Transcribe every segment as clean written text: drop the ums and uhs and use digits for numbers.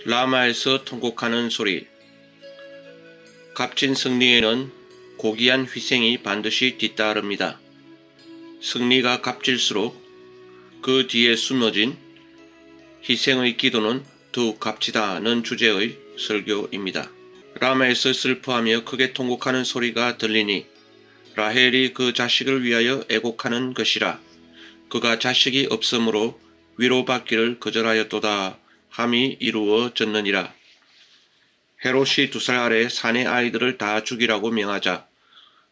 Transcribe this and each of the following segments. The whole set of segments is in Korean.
라마에서 통곡하는 소리. 값진 승리에는 고귀한 희생이 반드시 뒤따릅니다. 승리가 값질수록 그 뒤에 숨어진 희생의 기도는 더욱 값지다는 주제의 설교입니다. 라마에서 슬퍼하며 크게 통곡하는 소리가 들리니 라헬이 그 자식을 위하여 애곡하는 것이라. 그가 자식이 없으므로 위로받기를 거절하였도다 함이 이루어졌느니라. 헤롯이 2살 아래 사내 아이들을 다 죽이라고 명하자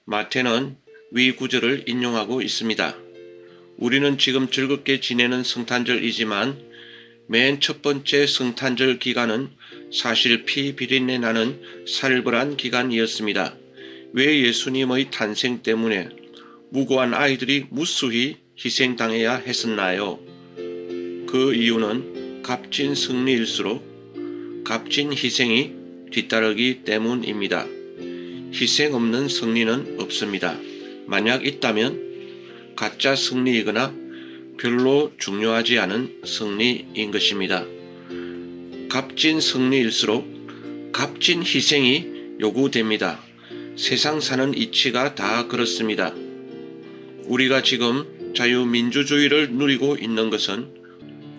마태는 위 구절을 인용하고 있습니다. 우리는 지금 즐겁게 지내는 성탄절이지만 맨 첫 번째 성탄절 기간은 사실 피 비린내 나는 살벌한 기간이었습니다. 왜 예수님의 탄생 때문에 무고한 아이들이 무수히 희생당해야 했었나요? 그 이유는 값진 승리일수록 값진 희생이 뒤따르기 때문입니다. 희생 없는 승리는 없습니다. 만약 있다면 가짜 승리이거나 별로 중요하지 않은 승리인 것입니다. 값진 승리일수록 값진 희생이 요구됩니다. 세상 사는 이치가 다 그렇습니다. 우리가 지금 자유민주주의를 누리고 있는 것은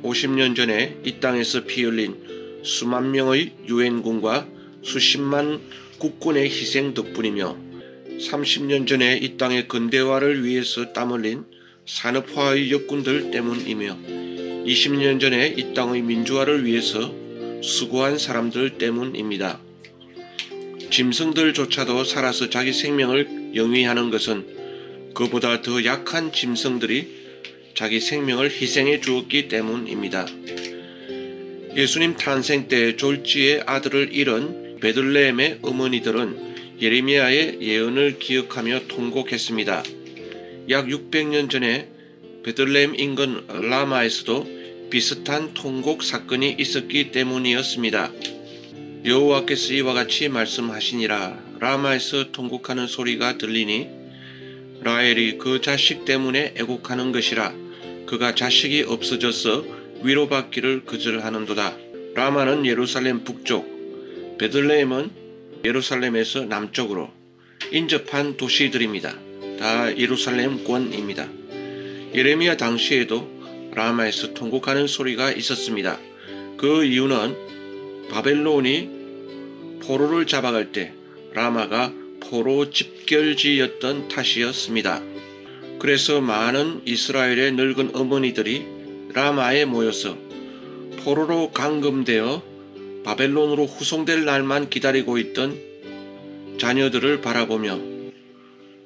50년 전에 이 땅에서 피 흘린 수만 명의 유엔군과 수십만 국군의 희생 덕분이며 30년 전에 이 땅의 근대화를 위해서 땀 흘린 산업화의 역군들 때문이며 20년 전에 이 땅의 민주화를 위해서 수고한 사람들 때문입니다. 짐승들조차도 살아서 자기 생명을 영위하는 것은 그보다 더 약한 짐승들이 자기 생명을 희생해 주었기 때문입니다. 예수님 탄생 때 졸지의 아들을 잃은 베들레헴의 어머니들은 예레미야의 예언을 기억하며 통곡했습니다. 약 600년 전에 베들레헴 인근 라마에서도 비슷한 통곡 사건이 있었기 때문이었습니다. 여호와께서 이와 같이 말씀하시니라. 라마에서 통곡하는 소리가 들리니 라헬이 그 자식 때문에 애곡하는 것이라. 그가 자식이 없어져서 위로받기를 거절하는도다. 라마는 예루살렘 북쪽, 베들레헴은 예루살렘에서 남쪽으로 인접한 도시들입니다. 다 예루살렘권입니다. 예레미야 당시에도 라마에서 통곡하는 소리가 있었습니다. 그 이유는 바벨론이 포로를 잡아갈 때 라마가 포로 집결지였던 탓이었습니다. 그래서 많은 이스라엘의 늙은 어머니들이 라마에 모여서 포로로 감금되어 바벨론으로 후송될 날만 기다리고 있던 자녀들을 바라보며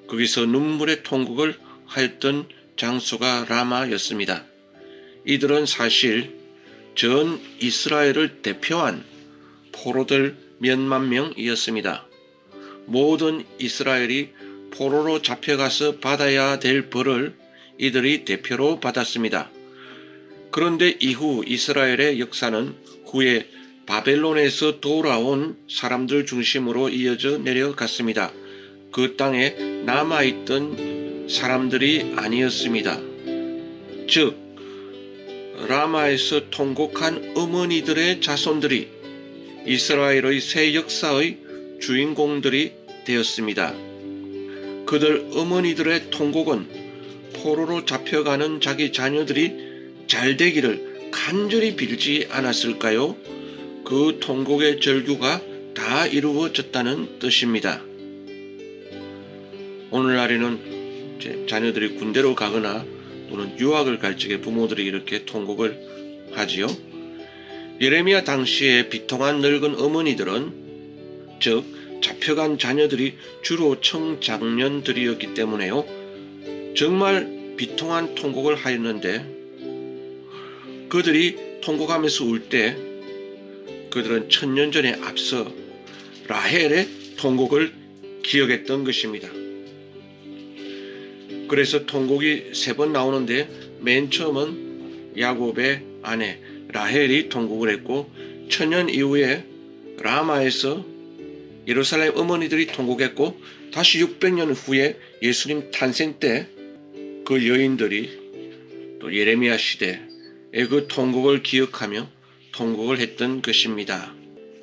거기서 눈물의 통곡을 하였던 장소가 라마였습니다. 이들은 사실 전 이스라엘을 대표한 포로들 몇만 명이었습니다. 모든 이스라엘이 포로로 잡혀가서 받아야 될 벌을 이들이 대표로 받았습니다. 그런데 이후 이스라엘의 역사는 후에 바벨론에서 돌아온 사람들 중심으로 이어져 내려갔습니다. 그 땅에 남아있던 사람들이 아니었습니다. 즉 라마에서 통곡한 어머니들의 자손들이 이스라엘의 새 역사의 주인공들이 되었습니다. 그들 어머니들의 통곡은 포로로 잡혀가는 자기 자녀들이 잘 되기를 간절히 빌지 않았을까요? 그 통곡의 절규가 다 이루어졌다는 뜻입니다. 오늘날에는 자녀들이 군대로 가거나 또는 유학을 갈 적에 부모들이 이렇게 통곡을 하지요. 예레미야 당시에 비통한 늙은 어머니들은 즉 잡혀간 자녀들이 주로 청장년들이었기 때문에요. 정말 비통한 통곡을 하였는데 그들이 통곡하면서 울 때 그들은 1000년 전에 앞서 라헬의 통곡을 기억했던 것입니다. 그래서 통곡이 3번 나오는데 맨 처음은 야곱의 아내 라헬이 통곡을 했고 1000년 이후에 라마에서 예루살렘 어머니들이 통곡했고 다시 600년 후에 예수님 탄생 때 그 여인들이 또 예레미야 시대의 그 통곡을 기억하며 통곡을 했던 것입니다.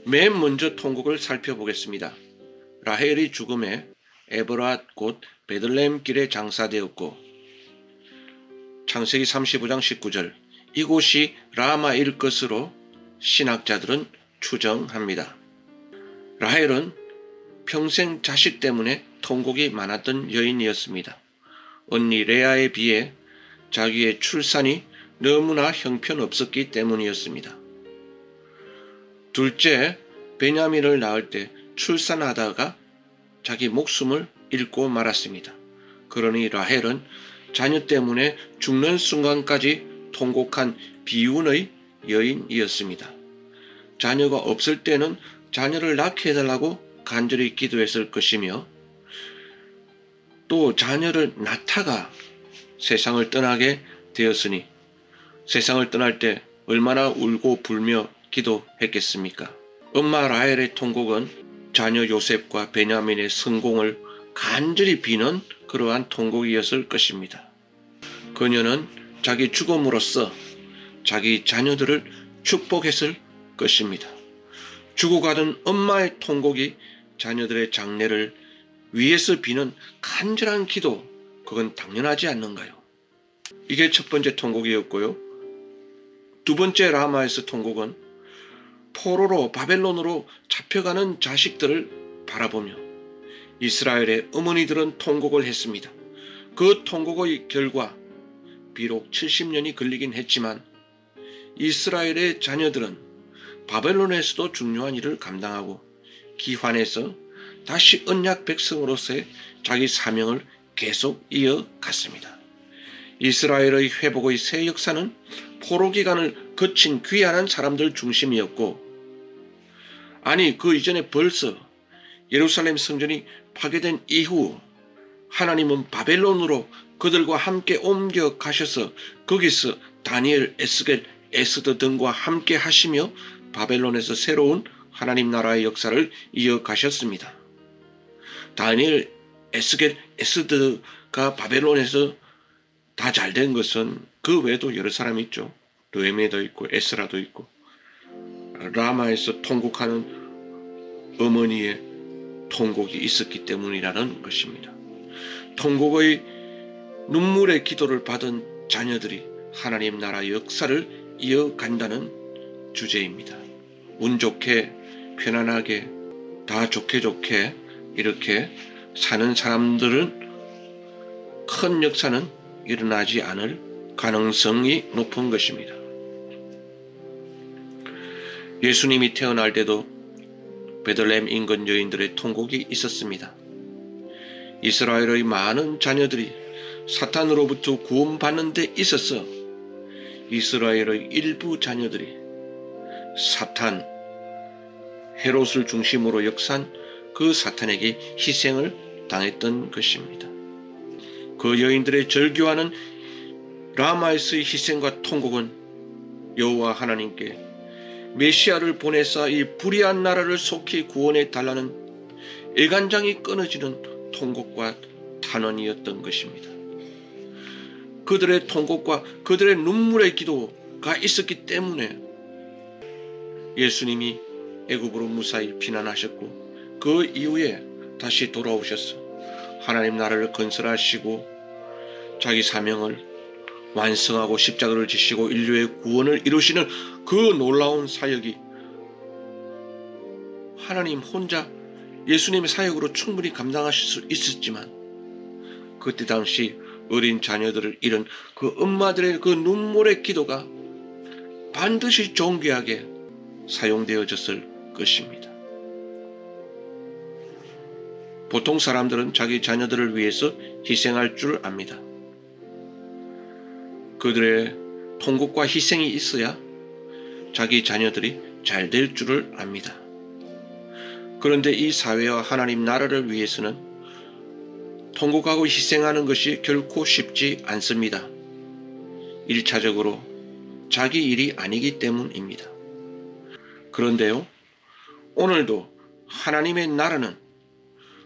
맨 먼저 통곡을 살펴보겠습니다. 라헬이 죽음에 에브랏 곧 베들레헴 길에 장사되었고, 창세기 35장 19절, 이곳이 라마일 것으로 신학자들은 추정합니다. 라헬은 평생 자식 때문에 통곡이 많았던 여인이었습니다. 언니 레아에 비해 자기의 출산이 너무나 형편없었기 때문이었습니다. 둘째 베냐민을 낳을 때 출산하다가 자기 목숨을 잃고 말았습니다. 그러니 라헬은 자녀 때문에 죽는 순간까지 통곡한 비운의 여인이었습니다. 자녀가 없을 때는 자녀를 낳게 해달라고 간절히 기도했을 것이며, 또 자녀를 낳다가 세상을 떠나게 되었으니 세상을 떠날 때 얼마나 울고 불며 기도했겠습니까? 엄마 라헬의 통곡은 자녀 요셉과 베냐민의 성공을 간절히 비는 그러한 통곡이었을 것입니다. 그녀는 자기 죽음으로써 자기 자녀들을 축복했을 것입니다. 죽어가던 엄마의 통곡이 자녀들의 장래를 위해서 비는 간절한 기도, 그건 당연하지 않는가요? 이게 첫 번째 통곡이었고요. 두 번째 라마에서 통곡은 포로로 바벨론으로 잡혀가는 자식들을 바라보며 이스라엘의 어머니들은 통곡을 했습니다. 그 통곡의 결과 비록 70년이 걸리긴 했지만 이스라엘의 자녀들은 바벨론에서도 중요한 일을 감당하고 기환해서 다시 언약 백성으로서의 자기 사명을 계속 이어갔습니다. 이스라엘의 회복의 새 역사는 포로 기간을 거친 귀환한 사람들 중심이었고, 아니 그 이전에 벌써 예루살렘 성전이 파괴된 이후 하나님은 바벨론으로 그들과 함께 옮겨가셔서 거기서 다니엘, 에스겔, 에스더 등과 함께 하시며 바벨론에서 새로운 하나님 나라의 역사를 이어가셨습니다. 다니엘, 에스겔, 에스더가 바벨론에서 다 잘된 것은 그 외에도 여러 사람이 있죠. 느헤미야도 있고 에스라도 있고, 라마에서 통곡하는 어머니의 통곡이 있었기 때문이라는 것입니다. 통곡의 눈물의 기도를 받은 자녀들이 하나님 나라 역사를 이어간다는 주제입니다. 운 좋게 편안하게 다 좋게 이렇게 사는 사람들은 큰 역사는 일어나지 않을 가능성이 높은 것입니다. 예수님이 태어날 때도 베들레헴 인근 여인들의 통곡이 있었습니다. 이스라엘의 많은 자녀들이 사탄으로부터 구원받는 데 있어서 이스라엘의 일부 자녀들이 사탄, 헤롯을 중심으로 역사한 그 사탄에게 희생을 당했던 것입니다. 그 여인들의 절규하는 라마에서의 희생과 통곡은 여호와 하나님께 메시아를 보내사 이 불의한 나라를 속히 구원해 달라는 애간장이 끊어지는 통곡과 탄원이었던 것입니다. 그들의 통곡과 그들의 눈물의 기도가 있었기 때문에 예수님이 애굽으로 무사히 피난하셨고, 그 이후에 다시 돌아오셔서 하나님 나라를 건설하시고 자기 사명을 완성하고 십자가를 지시고 인류의 구원을 이루시는 그 놀라운 사역이 하나님 혼자 예수님의 사역으로 충분히 감당하실 수 있었지만, 그때 당시 어린 자녀들을 잃은 그 엄마들의 그 눈물의 기도가 반드시 존귀하게 사용되어졌을 것입니다. 보통 사람들은 자기 자녀들을 위해서 희생할 줄 압니다. 그들의 통곡과 희생이 있어야 자기 자녀들이 잘 될 줄을 압니다. 그런데 이 사회와 하나님 나라를 위해서는 통곡하고 희생하는 것이 결코 쉽지 않습니다. 1차적으로 자기 일이 아니기 때문입니다. 그런데요, 오늘도 하나님의 나라는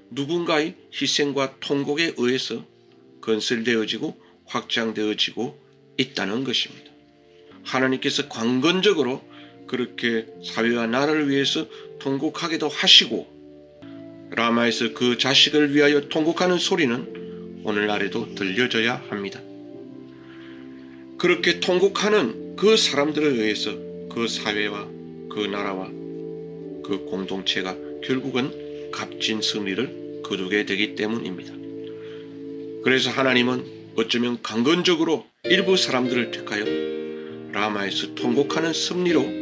누군가의 희생과 통곡에 의해서 건설되어지고 확장되어지고 있다는 것입니다. 하나님께서 강건적으로 그렇게 사회와 나라를 위해서 통곡하기도 하시고 라마에서 그 자식을 위하여 통곡하는 소리는 오늘날에도 들려져야 합니다. 그렇게 통곡하는 그 사람들에 의해서 그 사회와 그 나라와 그 공동체가 결국은 값진 승리를 거두게 되기 때문입니다. 그래서 하나님은 어쩌면 강건적으로 일부 사람들을 택하여 라마에서 통곡하는 승리로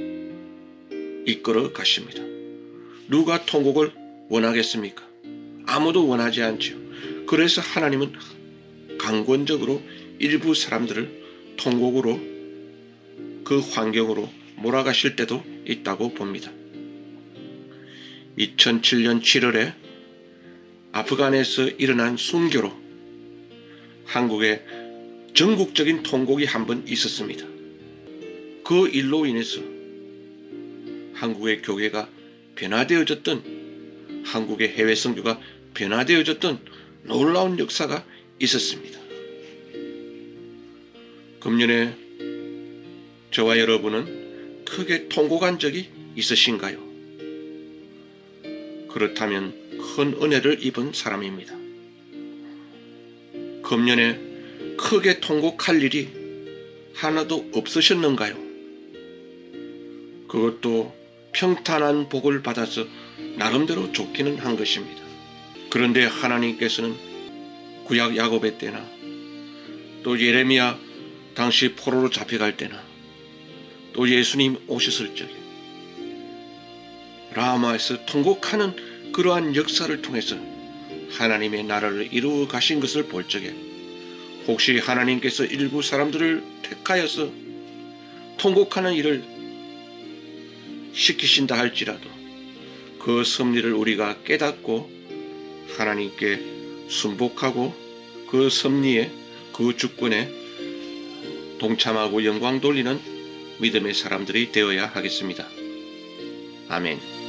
이끌어 가십니다. 누가 통곡을 원하겠습니까? 아무도 원하지 않지요. 그래서 하나님은 강권적으로 일부 사람들을 통곡으로 그 환경으로 몰아가실 때도 있다고 봅니다. 2007년 7월에 아프간에서 일어난 순교로 한국에 전국적인 통곡이 한 번 있었습니다. 그 일로 인해서 한국의 교회가 변화되어졌던, 한국의 해외 선교가 변화되어졌던 놀라운 역사가 있었습니다. 금년에 저와 여러분은 크게 통곡한 적이 있으신가요? 그렇다면 큰 은혜를 입은 사람입니다. 금년에 크게 통곡할 일이 하나도 없으셨는가요? 그것도 평탄한 복을 받아서 나름대로 좋기는 한 것입니다. 그런데 하나님께서는 구약 야곱의 때나 또 예레미야 당시 포로로 잡혀갈 때나 또 예수님 오셨을 적에 라마에서 통곡하는 그러한 역사를 통해서 하나님의 나라를 이루어 가신 것을 볼 적에 혹시 하나님께서 일부 사람들을 택하여서 통곡하는 일을 시키신다 할지라도 그 섭리를 우리가 깨닫고 하나님께 순복하고 그 섭리에 그 주권에 동참하고 영광 돌리는 믿음의 사람들이 되어야 하겠습니다. 아멘.